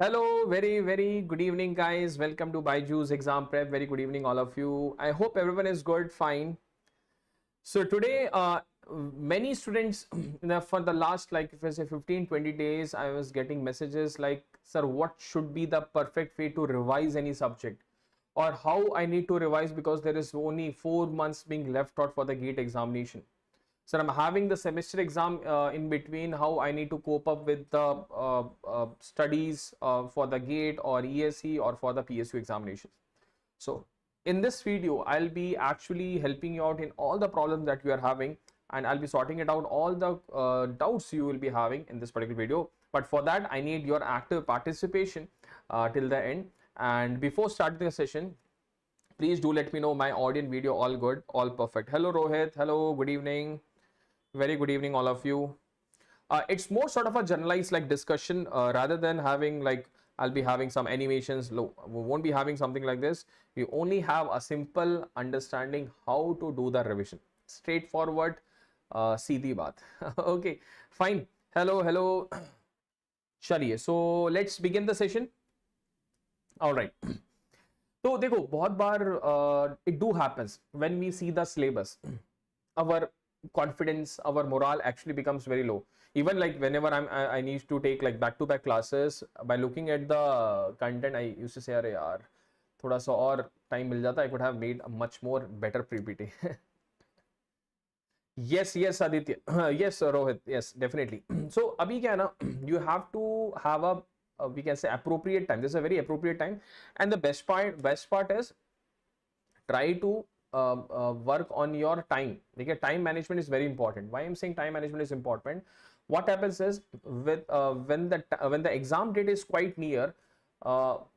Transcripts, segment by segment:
Hello, very good evening, guys. Welcome to BYJU'S exam prep. Very good evening, all of you. I hope everyone is good, fine. So today, many students for the last, like, if I say 15-20 days, I was getting messages like, sir, what should be the perfect way to revise any subject, or how I need to revise because there is only 4 months being left out for the GATE examination. So I'm having the semester exam in between, how I need to cope up with the studies for the GATE or ESE or for the PSU examinations. So in this video, I'll be actually helping you out in all the problems that you are having, and I'll be sorting it out all the doubts you will be having in this particular video. But for that, I need your active participation till the end. And before starting the session, please do let me know my audio and video all good, all perfect. Hello Rohit, hello, good evening. Very good evening, all of you. It's more sort of a generalized like discussion rather than having like I'll be having some animations. We won't be having something like this. We only have a simple understanding how to do the revision. Straightforward, seedhi baat. Okay, fine. Hello. चलिए, so let's begin the session. All right. तो देखो बहुत बार it do happens when we see the syllabus, our confidence, our morale actually becomes very low. Even like whenever I need to take like back-to-back classes, by looking at the content, I used to say, अरे यार थोड़ा सा और time मिल जाता, I could have made a much more better PPT. Yes, Aditya. Yes, Rohit. Yes, definitely. So abhi kya hai na, you have to have a we can say appropriate time. This is a very appropriate time, and the best part is try to work on your time. Okay, time management is very important. Why I'm saying time management is important? What happens is with when the exam date is quite near,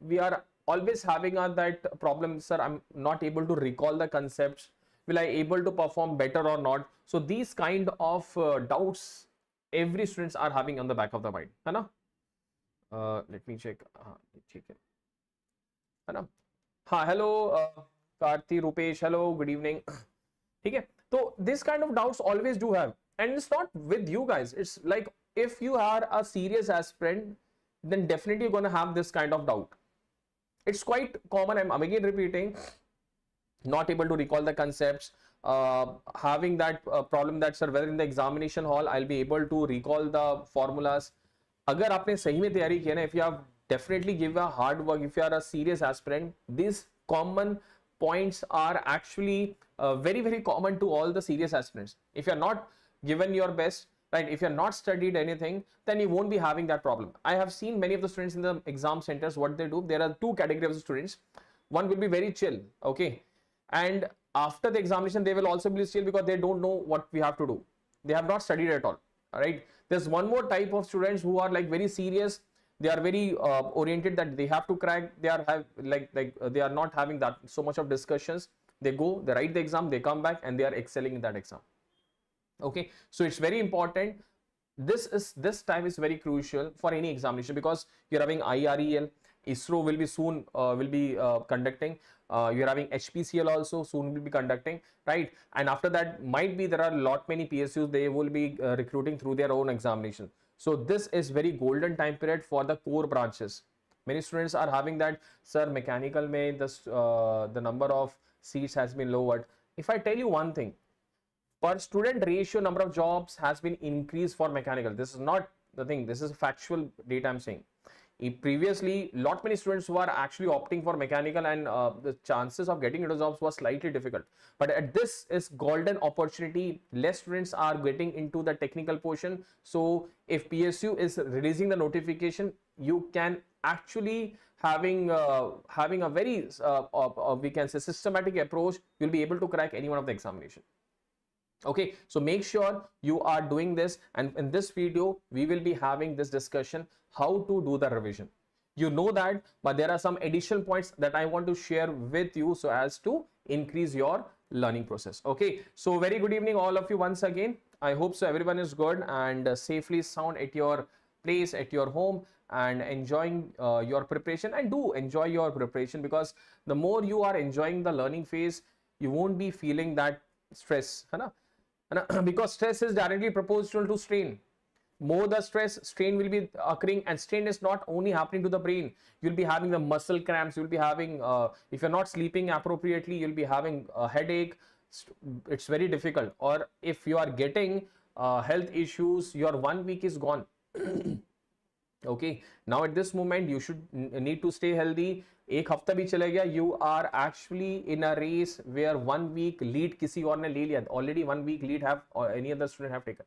we are always having that problem. Sir, I'm not able to recall the concepts. Will I able to perform better or not? So these kind of doubts every students are having on the back of the mind. है ना? Let me check. ठीक है ना? हाँ, hello. Karthi, Rupesh, hello, good evening. Okay, so this kind of doubts always do have, and it's not with you guys. It's like if you are a serious aspirant, then definitely you're going to have this kind of doubt. It's quite common. I'm again repeating, not able to recall the concepts, having that problem that, sir, whether in the examination hall I'll be able to recall the formulas. Agar aapne sahi mein tayari kiya na, if you have definitely give a hard work, if you are a serious aspirant, these common points are actually very common to all the serious aspirants. If you're not given your best, right, if you're not studied anything, then you won't be having that problem. I have seen many of the students in the exam centers, what they do, there are two categories of students. One will be very chill, okay, and after the examination they will also be chill because they don't know what we have to do. They have not studied at all. All right, there's one more type of students who are like very serious. They are very oriented that they have to crack. They are they are not having that so much of discussions. They go, they write the exam, they come back, and they are excelling in that exam. Okay, so it's very important. This time is very crucial for any examination because you're having IREL, ISRO will be soon conducting. You're having HPCL also soon will be conducting, right? And after that, might be there are many PSUs, they will be recruiting through their own examination. So this is very golden time period for the core branches. Many students are having that, sir, mechanical mein the number of seats has been lowered. If I tell you one thing, per student ratio number of jobs has been increased for mechanical. This is not the thing. This is factual data I'm saying. Previously, many students were actually opting for mechanical, and the chances of getting into jobs was slightly difficult. But at this is golden opportunity. Less students are getting into the technical portion. So if PSU is releasing the notification, you can actually having a very we can say systematic approach. You'll be able to crack any one of the examination. Okay, so make sure you are doing this, and in this video we will be having this discussion how to do the revision. You know that, but there are some additional points that I want to share with you so as to increase your learning process. Okay, so very good evening all of you once again. I hope so everyone is good and safely sound at your place, at your home, and enjoying your preparation. And do enjoy your preparation, because the more you are enjoying the learning phase, you won't be feeling that stress, because stress is directly proportional to strain. more the stress, strain will be occurring, and strain is not only happening to the brain. You'll be having the muscle cramps, you'll be having if you're not sleeping appropriately, you'll be having a headache. It's very difficult. Or if you are getting health issues, your 1 week is gone. Okay, now at this moment you should need to stay healthy. एक हफ्ता भी चले गया, you are actually in a race where 1 week lead किसी और ने ले लिया, already 1 week lead have or any other student have taken.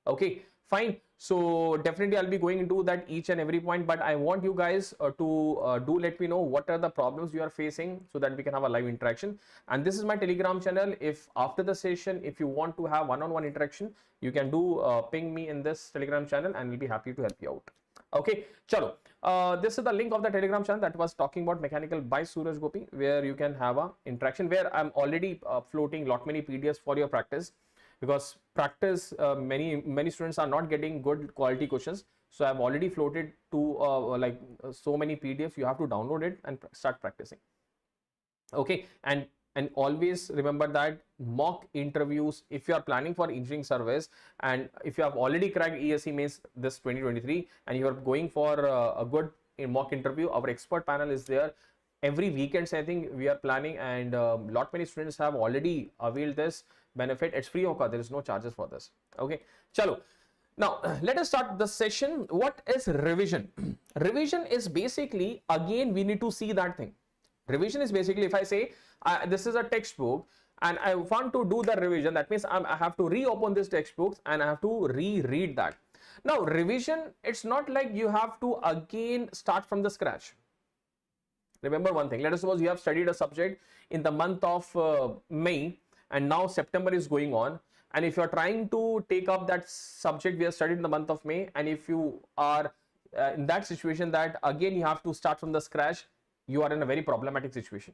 Okay, fine. So definitely I'll be going into that each and every point, but I want you guys to do let me know what are the problems you are facing so that we can have a live interaction. And this is my Telegram channel. If after the session, if you want to have one-on-one interaction, you can do ping me in this Telegram channel and we'll be happy to help you out. Okay, chalo. This is the link of the Telegram channel that was talking about mechanical by Suraj Gopi, where you can have a interaction, where I'm already floating lot many PDFs for your practice, because practice many students are not getting good quality questions. So I've already floated to so many PDFs. You have to download it and start practicing. Okay, and always remember that mock interviews, if you are planning for engineering service, and if you have already cracked ESE mains this 2023 and you are going for a good mock interview, our expert panel is there every weekends. I think we are planning, and lot many students have already availed this benefit. It's free of cost, there is no charges for this. Okay, chalo. Now let us start the session. What is revision? Revision is basically, again we need to see that thing. Revision is basically, if I say this is a textbook and I want to do the revision, that means I have to reopen this textbook and I have to reread that. Now revision, it's not like you have to again start from the scratch. Remember one thing, let us suppose you have studied a subject in the month of May, and now September is going on, and if you are trying to take up that subject we have studied in the month of May, and if you are in that situation that again you have to start from the scratch, you are in a very problematic situation.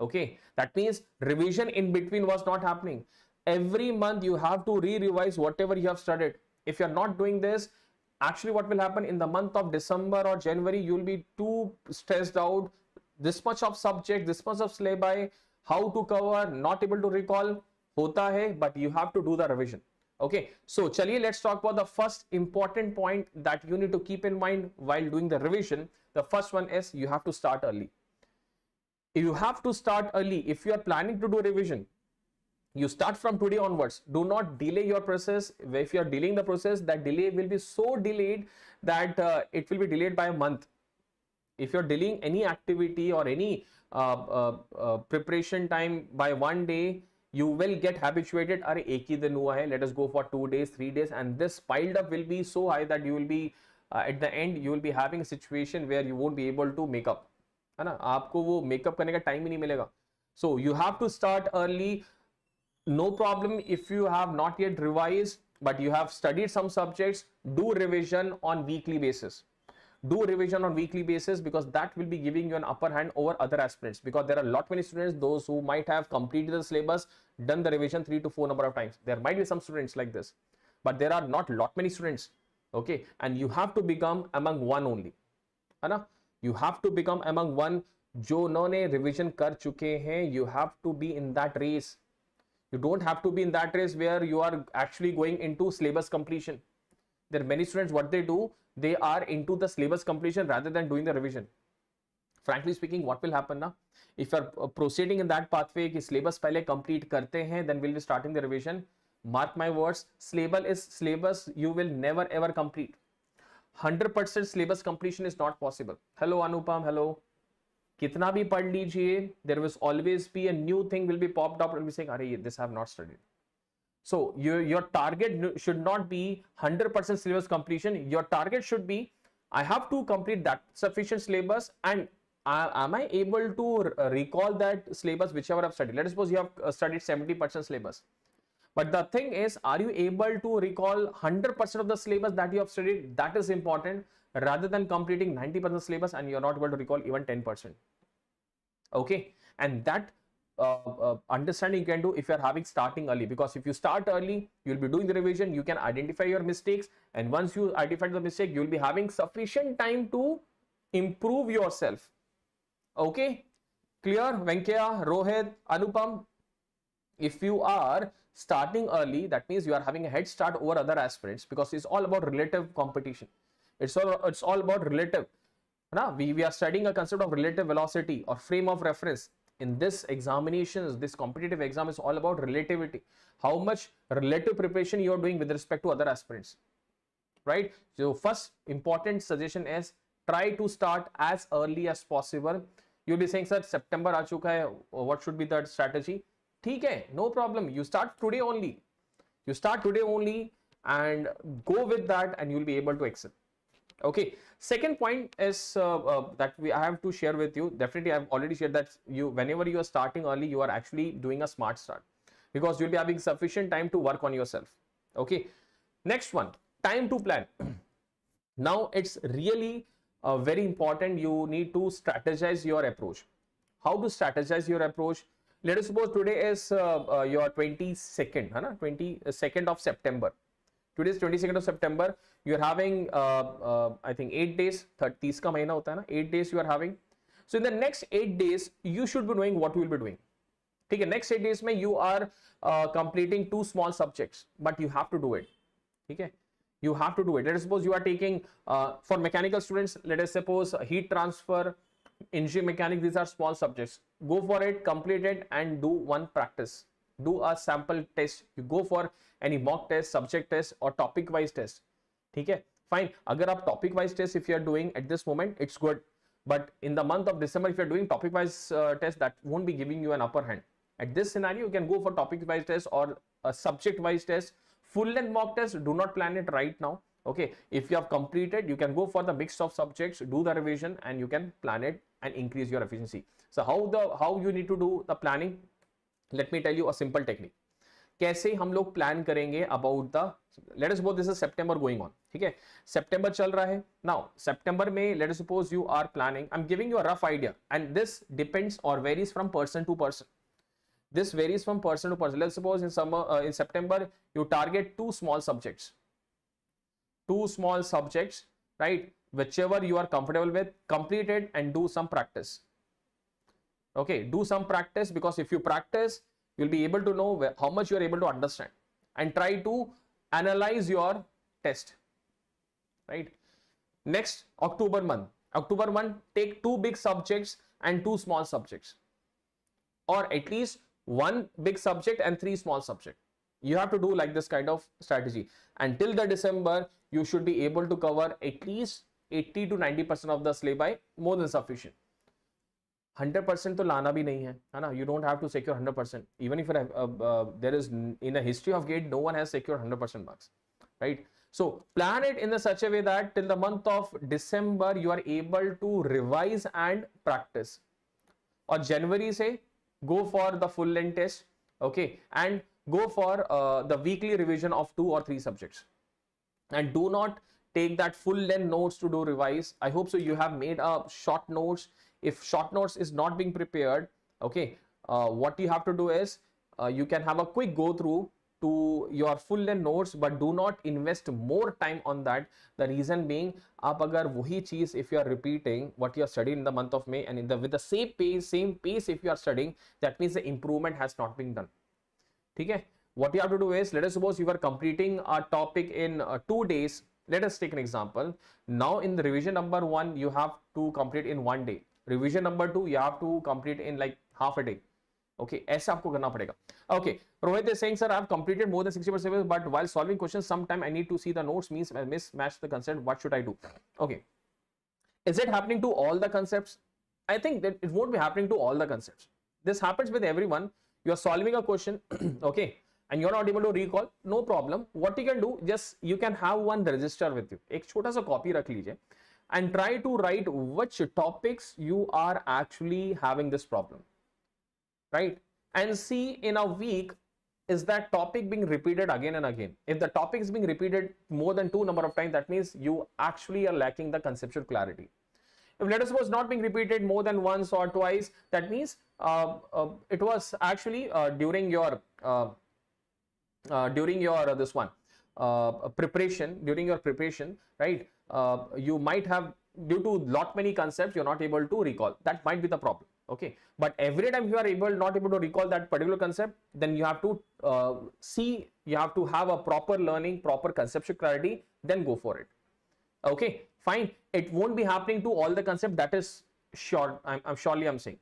Okay, that means revision in between was not happening. Every month you have to re-revise whatever you have studied. If you are not doing this, actually what will happen in the month of December or January, you will be too stressed out. This much of subject, this much of syllabi, how to cover, not able to recall, hota hai, but you have to do the revision. Okay, so chaliye, let's talk about the first important point that you need to keep in mind while doing the revision. The first one is you have to start early. You have to start early. If you are planning to do revision, you start from today onwards. Do not delay your process. If you are delaying the process, that delay will be so delayed that it will be delayed by a month. If you're delaying any activity or any preparation time by 1 day, you will get habituated. Are ek hi din hua hai, let us go for 2 days, 3 days, and this piled up will be so high that you will be at the end you will be having a situation where you won't be able to make up. है ना, आपको वो makeup करने का time ही नहीं मिलेगा. So you have to start early. No problem if you have not yet revised, but you have studied some subjects. Do revision on weekly basis. Do revision on weekly basis, because that will be giving you an upper hand over other aspirants, because there are a lot many students, those who might have completed the syllabus, done the revision 3 to 4 number of times. There might be some students like this, but there are not lot many students. Okay, and you have to become among one only, है ना? You have to become among one. जो उन्होंने revision कर चुके हैं, you have to be in that race. You don't have to be in that race where you are actually going into syllabus completion. There are many students, what they do, they are into the syllabus completion rather than doing the revision. Frankly speaking, what will happen now? If you are proceeding in that pathway कि syllabus पहले complete करते हैं, then we'll be starting the revision. Mark my words, syllabus you will never ever complete. 100% syllabus completion is not possible. Hello Anupam, hello. कितना भी पढ़ लीजिए, there will always be a new thing will be popped up and be saying, अरे this I have not studied. So your target should not be 100% syllabus completion. Your target should be, I have to complete that sufficient syllabus, and am I able to recall that syllabus whichever I've studied. Let us suppose you have studied 70% syllabus. But the thing is, are you able to recall 100% of the syllabus that you have studied? That is important, rather than completing 90% syllabus and you're not able to recall even 10%. Okay, and that understanding you can do if you're having starting early, because if you start early, you'll be doing the revision, you can identify your mistakes, and once you identify the mistake, you'll be having sufficient time to improve yourself. Okay, clear? Venkaya, Rohit, Anupam, if you are starting early, that means you are having a head start over other aspirants, because it's all about relative competition. It's all about relative. Now, we are studying a concept of relative velocity or frame of reference. In this examinations, this competitive exam is all about relativity. How much relative preparation you are doing with respect to other aspirants, right? So first important suggestion is try to start as early as possible. You'll be saying, sir, September aa chuka hai, what should be the strategy? ठीक है, no problem. You start today only. You start today only and go with that, and you'll be able to excel. Okay. Second point is that I have to share with you. Definitely, I've already shared that whenever you are starting early, you are actually doing a smart start, because you'll be having sufficient time to work on yourself. Okay. Next one, time to plan. Now it's really very important. You need to strategize your approach. How to strategize your approach? Let us suppose today is your 22nd, 22nd of September. Today is 22nd of September. You are having, I think, 8 days. 30 ka mahina hota hai na? 8 days you are having. So in the next 8 days, you should be knowing what you will be doing. Okay, next 8 days mein you are completing 2 small subjects, but you have to do it. Okay, you have to do it. Let us suppose you are taking for mechanical students. Let us suppose heat transfer, engineering mechanics. These are small subjects. Go for it, complete it, and do one practice. Do a sample test. You go for any mock test, subject test, or topic wise test. Okay, fine. Agar aap topic wise test if you are doing at this moment, it's good. But in the month of December, if you are doing topic wise test, that won't be giving you an upper hand. At this scenario, you can go for topic wise test or a subject wise test. Full length mock test, do not plan it right now. Okay, if you have completed, you can go for the mix of subjects, do the revision, and you can plan it and increase your efficiency. So how you need to do the planning? Let me tell you a simple technique. कैसे हम लोग plan करेंगे about the, let us suppose this is September going on. ठीक है, September चल रहा है. Now September में let us suppose you are planning. I'm giving you a rough idea, and this depends or varies from person to person. This varies from person to person. Let's suppose in September you target 2 small subjects. 2 small subjects, right? Whichever you are comfortable with, complete it and do some practice. Okay, do some practice, because if you practice, you'll be able to know how much you are able to understand, and try to analyze your test, right? Next, October month, take 2 big subjects and 2 small subjects, or at least 1 big subject and 3 small subjects. You have to do like this kind of strategy. Until the December, you should be able to cover at least 80 to 90% of the syllabi, more than sufficient. 100% to lana bhi nahi hai, you don't have to secure 100%. Even if there is in a history of GATE, no one has secured 100% marks, right? So plan it in such a way that till the month of December, you are able to revise and practice. Or January say, go for the full length test, okay, and go for the weekly revision of 2 or 3 subjects. And do not take that full length notes to do revise. I hope so you have made a short notes. If short notes is not being prepared, okay, what you have to do is you can have a quick go through to your full length notes, but do not invest more time on that. The reason being, aap agar wahi cheez, if you are repeating what you have studied in the month of May, and with the same pace if you are studying, that means the improvement has not been done. Okay, what you have to do is, let us suppose you are completing a topic in 2 days. Let us take an example. Now in the revision number 1, you have to complete in 1 day. Revision number 2, you have to complete in like half a day. Okay, ऐसा आपको करना पड़ेगा. Okay, Rohit is saying, sir, I have completed more than 60%, but while solving questions, sometime I need to see the notes, means I mismatch the concept. What should I do? Okay, is it happening to all the concepts? I think that it won't be happening to all the concepts. This happens with everyone. You are solving a question, okay, and you're not able to recall. No problem. What you can do, just you can have one register with you. एक छोटा सा copy रख लीजिए, and try to write which topics you are actually having this problem, right? And see in a week, is that topic being repeated again and again? If the topic is being repeated more than 2 number of times, that means you actually are lacking the conceptual clarity. If let us suppose not being repeated more than once or twice, that means it was actually during your this one preparation, during your preparation, right? You might have, due to lot many concepts, you're not able to recall. That might be the problem. Okay, but every time you are not able to recall that particular concept, then you have to you have to have a proper learning, proper conceptual clarity, then go for it. Okay, fine. It won't be happening to all the concept, that is sure. I'm saying.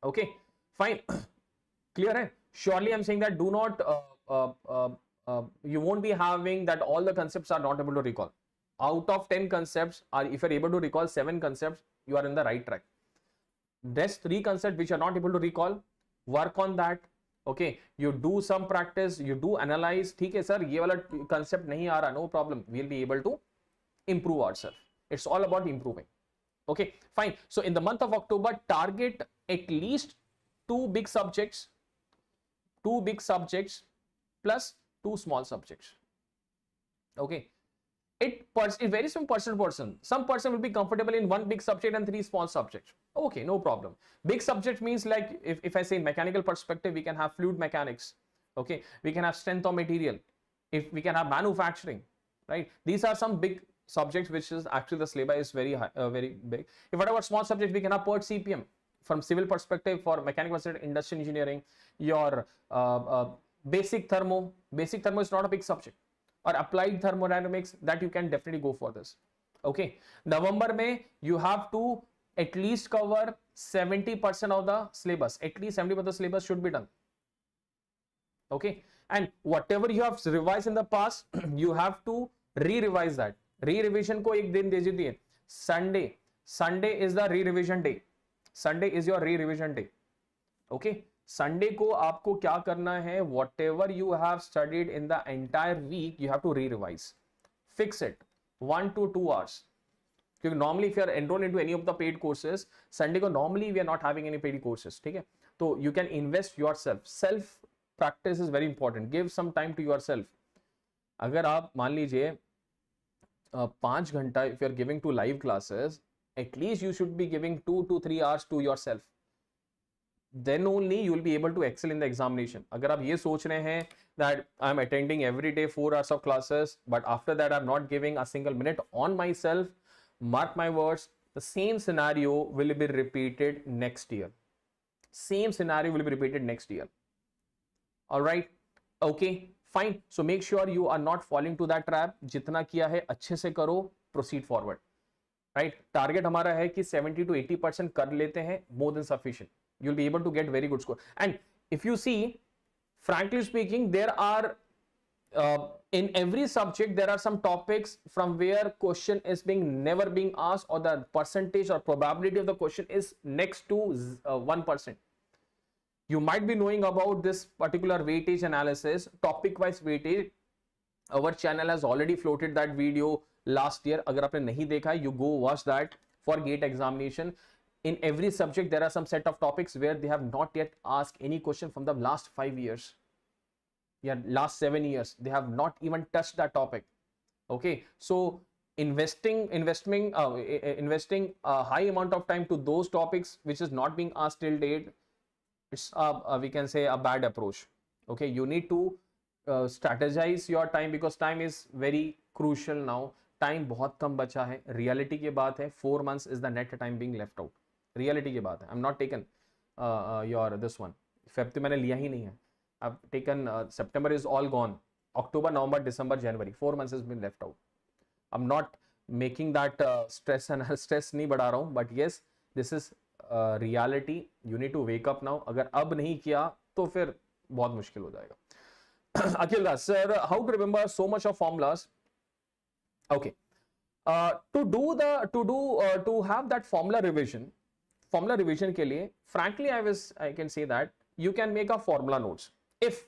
Okay, fine. Clear hai? Surely I'm saying that do not you won't be having that all the concepts are not able to recall. Out of 10 concepts, or if you're able to recall 7 concepts, you are in the right track. Rest 3 concepts which are not able to recall, work on that. Okay, you do some practice, you do analyze. ठीक है sir, ये वाला concept नहीं आ रहा, no problem, we'll be able to improve ourselves. It's all about improving. Okay, fine. So in the month of October, target at least 2 big subjects plus 2 small subjects. Okay, it varies from person to person. Some person will be comfortable in 1 big subject and 3 small subjects. Okay, no problem. Big subject means, like, if I say mechanical perspective, we can have fluid mechanics. Okay, we can have strength of material, if we can have manufacturing, right? These are some big subjects which is actually the syllabus is very high, very big. If whatever small subject, we can have PERT CPM from civil perspective, for mechanical perspective, industrial engineering, your basic thermo is not a big subject, or applied thermodynamics, that you can definitely go for this. Okay, November May, you have to at least cover 70% of the syllabus. At least 70% of the syllabus should be done. Okay, and whatever you have revised in the past, you have to re-revise that. Re-revision को एक दिन दे दीजिए. Sunday is the re-revision day. Sunday is your re-revision day. Okay, Sunday को आपको क्या करना है? Whatever you have studied in the entire week, you have to re-revise. Fix it 1 to 2 hours. Because normally if you are enrolled into any of the paid courses, Sunday को normally we are not having any paid courses. ठीक है? So you can invest yourself. Self practice is very important. Give some time to yourself. अगर आप मान लीजिए 5 घंटा if you are giving to live classes, at least you should be giving 2 to 3 hours to yourself. Then only you will be able to excel in the examination. अगर आप ये सोच रहे हैं that I am attending every day 4 hours of classes, but after that I am not giving a single minute on myself, mark my words, the same scenario will be repeated next year. Same scenario will be repeated next year. All right, okay, fine. So make sure you are not falling to that trap. जितना किया है अच्छे से करो, proceed forward. Right? Target हमारा है कि 70 to 80% कर लेते हैं, more than sufficient. You'll be able to get very good score. And if you see, frankly speaking, there are in every subject there are some topics from where question is never being asked, or the percentage or probability of the question is next to 1%. You might be knowing about this particular weightage analysis, topic wise weightage. Our channel has already floated that video last year. अगर आपने नहीं देखा, you go watch that for GATE examination. In every subject there are some set of topics where they have not yet asked any question from the last 5 years. Yeah, last 7 years they have not even touched that topic. Okay, so investing a high amount of time to those topics which is not being asked till date, it's we can say a bad approach. Okay, you need to strategize your time, because time is very crucial now. Time बहुत कम बचा है. Reality की बात है, 4 months is the net time being left out. Reality की बात है. I'm not taken your this one. Feb तो मैंने लिया ही नहीं है. I've taken September is all gone. October, November, December, January. 4 months has been left out. I'm not making that stress नहीं बढ़ा रहा हूँ. But yes, this is reality. You need to wake up now. अगर अब नहीं किया तो फिर बहुत मुश्किल हो जाएगा. Akhil Das, sir, how to remember so much of formulas? Okay, to have that formula revision के लिए, frankly, I can say that you can make a formula notes. If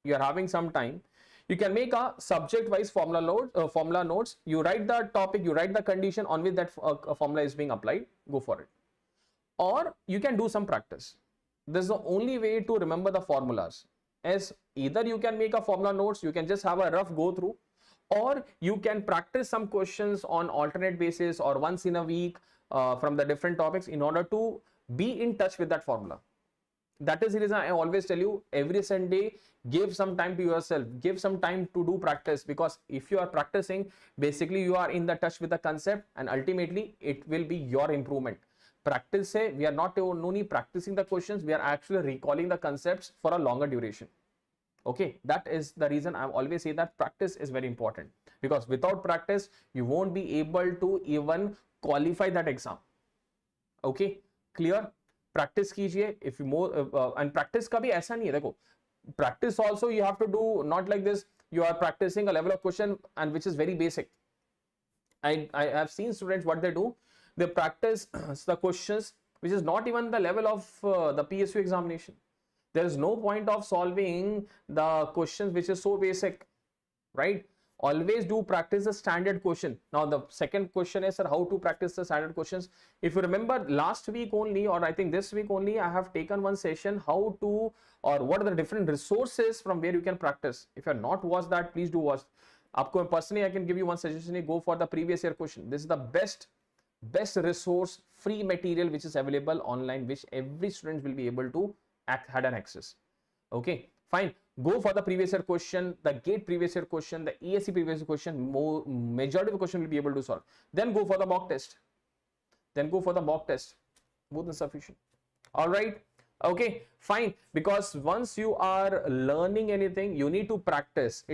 you are having some time, you can make a subject-wise formula notes. You write the topic, you write the condition on which that formula is being applied. Go for it. Or you can do some practice. This is the only way to remember the formulas. As either you can make a formula notes, you can just have a rough go through, or you can practice some questions on alternate basis or once in a week from the different topics in order to be in touch with that formula. That is the reason I always tell you, every Sunday, give some time to yourself, give some time to do practice, because if you are practicing, basically you are in the touch with the concept, and ultimately it will be your improvement. practice se, we are not only practicing the questions, we are actually recalling the concepts for a longer duration. Okay, that is the reason I always say that practice is very important, because without practice you won't be able to even qualify that exam. Okay, clear? Practice कीजिए. If you more and practice का भी ऐसा नहीं है, देखो practice also you have to do not like this. You are practicing a level of question and which is very basic. I have seen students what they do. They practice the questions which is not even the level of the PSU examination. There is no point of solving the questions which is so basic, right? Always do practice the standard question. Now the second question is, sir, how to practice the standard questions? If you remember last week only, or I think this week only, I have taken one session how to, or what are the different resources from where you can practice. If you have not watched that, please do watch. Aapko personally, I can give you one suggestion. Go for the previous year question. This is the best resource, free material which is available online, which every student will be able to had an access. Okay, fine. Go for the previous year question, the GATE previous year question, the ESE previous year question. Majority of the question will be able to solve. Then go for the mock test. Both is sufficient. All right. Okay, fine. Because once you are learning anything, you need to practice.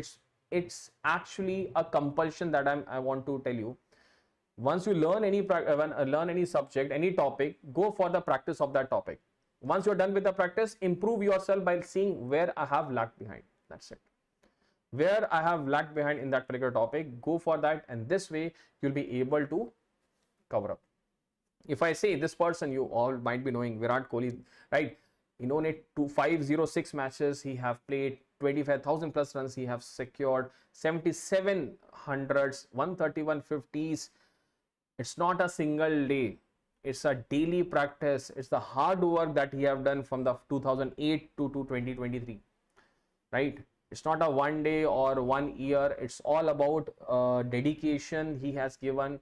It's actually a compulsion that I want to tell you. Once you learn any subject, any topic, go for the practice of that topic. Once you're done with the practice, improve yourself by seeing where I have lagged behind. That's it. Where I have lagged behind in that particular topic, go for that, and this way you'll be able to cover up. If I say this person, you all might be knowing Virat Kohli, right? He known 506 matches. He have played 25,000 plus runs. He have secured 77 hundreds, 131 50s. It's not a single day. It's a daily practice. It's the hard work that he have done from the 2008 to 2023, right? It's not a one day or 1 year. It's all about dedication he has given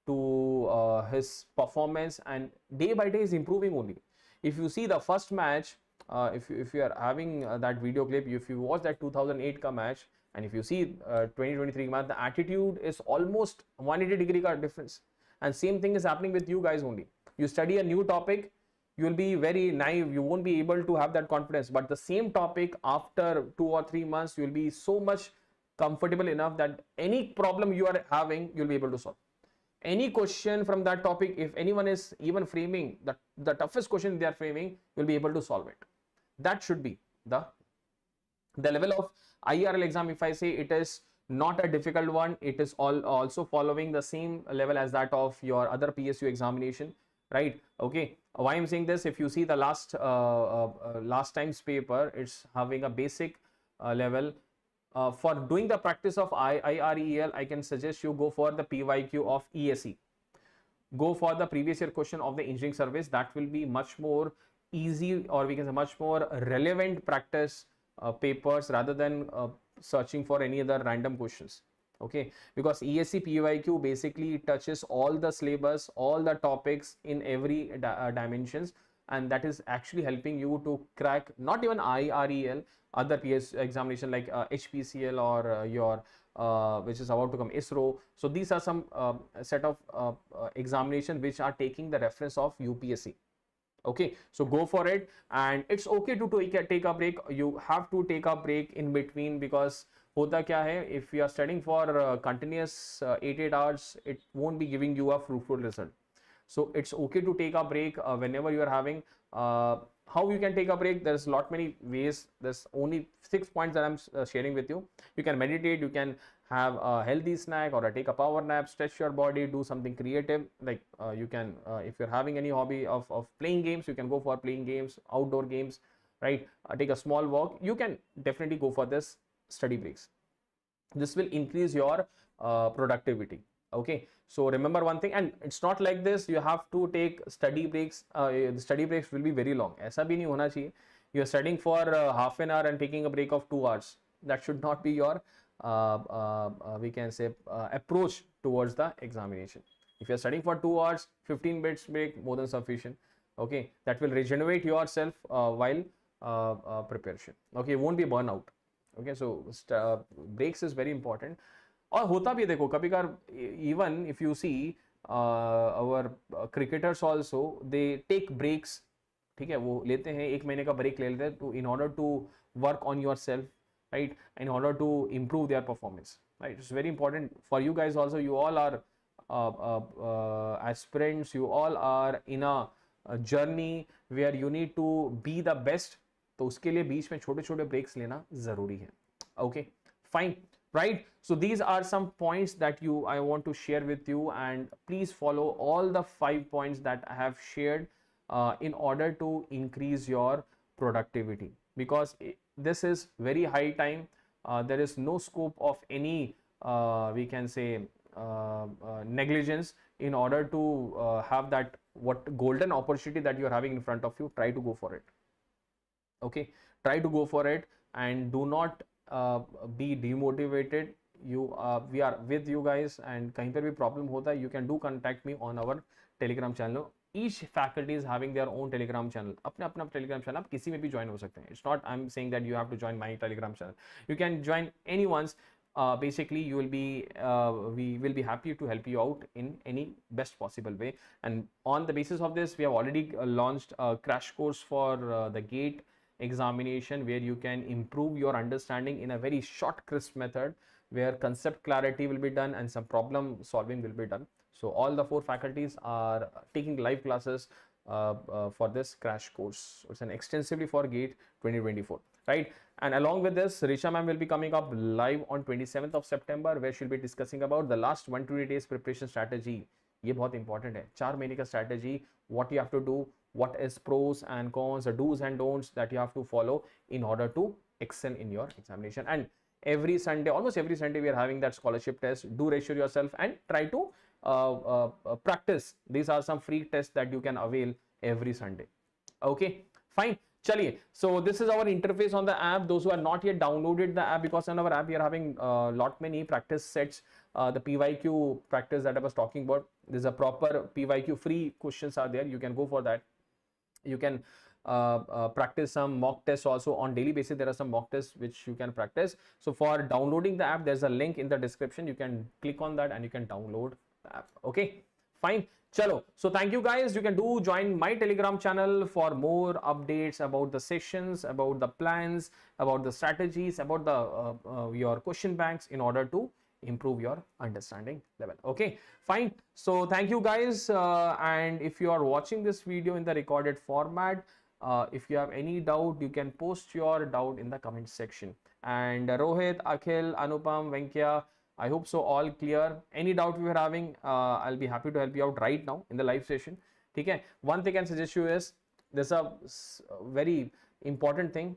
to his performance, and day by day is improving only. If you see the first match, if you are having that video clip, if you watch that 2008 ka match, and if you see 2023 match, the attitude is almost 180-degree ka difference. And same thing is happening with you guys only. You study a new topic, you will be very naive, you won't be able to have that confidence, but the same topic after 2 or 3 months, you will be so much comfortable enough that any problem you are having, you'll be able to solve. Any question from that topic, if anyone is even framing the toughest question they are framing, you'll be able to solve it. That should be the level of IRL exam. If I say it is not a difficult one, it is also following the same level as that of your other PSU examination, right? Okay, why I'm saying this, if you see the last time's paper, it's having a basic level. For doing the practice of IREL, I can suggest you go for the PYQ of ESE. Go for the previous year question of the engineering service. That will be much more easy, or we can say much more relevant practice papers rather than searching for any other random questions. Okay, because ESE PYQ basically touches all the syllabus, all the topics in every dimensions, and that is actually helping you to crack not even IREL, other PS examination like HPCL or your which is about to come ISRO. So these are some set of examination which are taking the reference of UPSC. Okay, so go for it, and it's okay to take a break. You have to take a break in between, because hota kya hai, if you are studying for continuous 8 hours, it won't be giving you a fruitful result. So it's okay to take a break whenever you are having. How you can take a break? There's many ways. There's only 6 points that I'm sharing with you. You can meditate, you can have a healthy snack, or take a power nap, stretch your body, do something creative. Like you can, if you're having any hobby of playing games, you can go for playing games, outdoor games, right? Take a small walk. You can definitely go for this study breaks. This will increase your productivity. Okay, so remember one thing, and it's not like this, you have to take study breaks. The study breaks will be very long. ऐसा भी नहीं होना चाहिए. You are studying for half an hour and taking a break of 2 hours. That should not be your we can say approach towards the examination. If you are studying for 2 hours, 15 minutes break, more than sufficient. Okay, that will regenerate yourself while preparation. Okay, it won't be burnout. Okay, so breaks is very important. और होता भी है, देखो कभी कभार, even if you see our cricketers also, they take breaks. ठीक है, वो लेते हैं, 1 महीने का ब्रेक ले लेते हैं to in order to work on yourself, right, in order to improve their performance, right. It's very important for you guys also. You all are aspirants, you all are in a journey where you need to be the best. तो उसके लिए बीच में छोटे छोटे breaks लेना जरूरी है. Okay, fine, right. So these are some points that I want to share with you, and please follow all the 5 points that I have shared in order to increase your productivity, because this is very high time. There is no scope of any we can say negligence. In order to have that golden opportunity that you are having in front of you, try to go for it. Okay, try to go for it and do not be demotivated. We are with you guys, and kahin par bhi problem hota hai, you can do contact me on our Telegram channel. Each faculty is having their own Telegram channel. अपना अपना Telegram channel, आप किसी में भी join हो सकते हैं. It's not I'm saying that you have to join my Telegram channel. You can join anyone's. Basically, you will be we will be happy to help you out in any best possible way. And on the basis of this, we have already launched a crash course for the GATE examination, where you can improve your understanding in a very short, crisp method, where concept clarity will be done and some problem solving will be done. So all the 4 faculties are taking live classes for this crash course. It's an extensively for GATE 2024, right? And along with this, Risha ma'am will be coming up live on 27th of September, where she'll be discussing about the last 120 days preparation strategy. ये बहुत important है, 4 महीने का strategy, what you have to do, what is pros and cons, the do's and don'ts that you have to follow in order to excel in your examination. And every Sunday, almost every Sunday, we are having that scholarship test. Do reassure yourself and try to practice. These are some free tests that you can avail every Sunday. Okay, fine. Chaliye. So this is our interface on the app. Those who are not yet downloaded the app, because on our app we are having lot many practice sets. The PYQ practice that I was talking about, there's a proper PYQ free questions are there. You can go for that. You can practice some mock tests also on daily basis. There are some mock tests which you can practice. So for downloading the app, there's a link in the description. You can click on that and you can download the app. Okay, fine. Chalo. So thank you guys. You can do join my Telegram channel for more updates about the sessions, about the plans, about the strategies, about the your question banks, in order to improve your understanding level. Okay, fine. So thank you guys, and if you are watching this video in the recorded format, if you have any doubt, you can post your doubt in the comment section. And Rohit, Akhil, Anupam, Venkya, I hope so all clear. Any doubt you are having, I'll be happy to help you out right now in the live session. Okay, one thing I can suggest you is, there's a very important thing: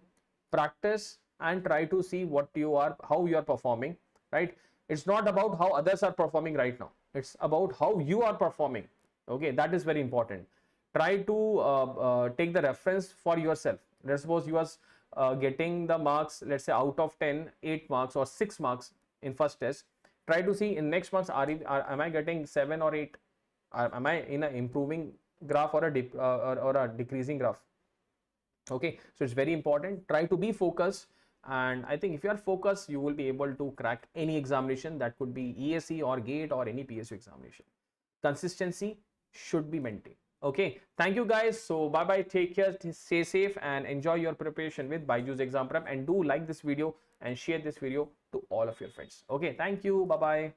practice and try to see how you are performing, right? It's not about how others are performing right now. It's about how you are performing. Okay, that is very important. Try to take the reference for yourself. Let's suppose you are getting the marks, let's say out of 10, 8 marks or 6 marks in first test. Try to see in next marks, am I getting 7 or 8? Am I in an improving graph or a decreasing graph? Okay, so it's very important. Try to be focused. And I think if you are focused, you will be able to crack any examination, that could be ESE or GATE or any PSU examination. Consistency should be maintained. Okay, thank you guys. So bye bye, take care, stay safe, and enjoy your preparation with BYJU'S exam prep. And do like this video and share this video to all of your friends. Okay, thank you, bye bye.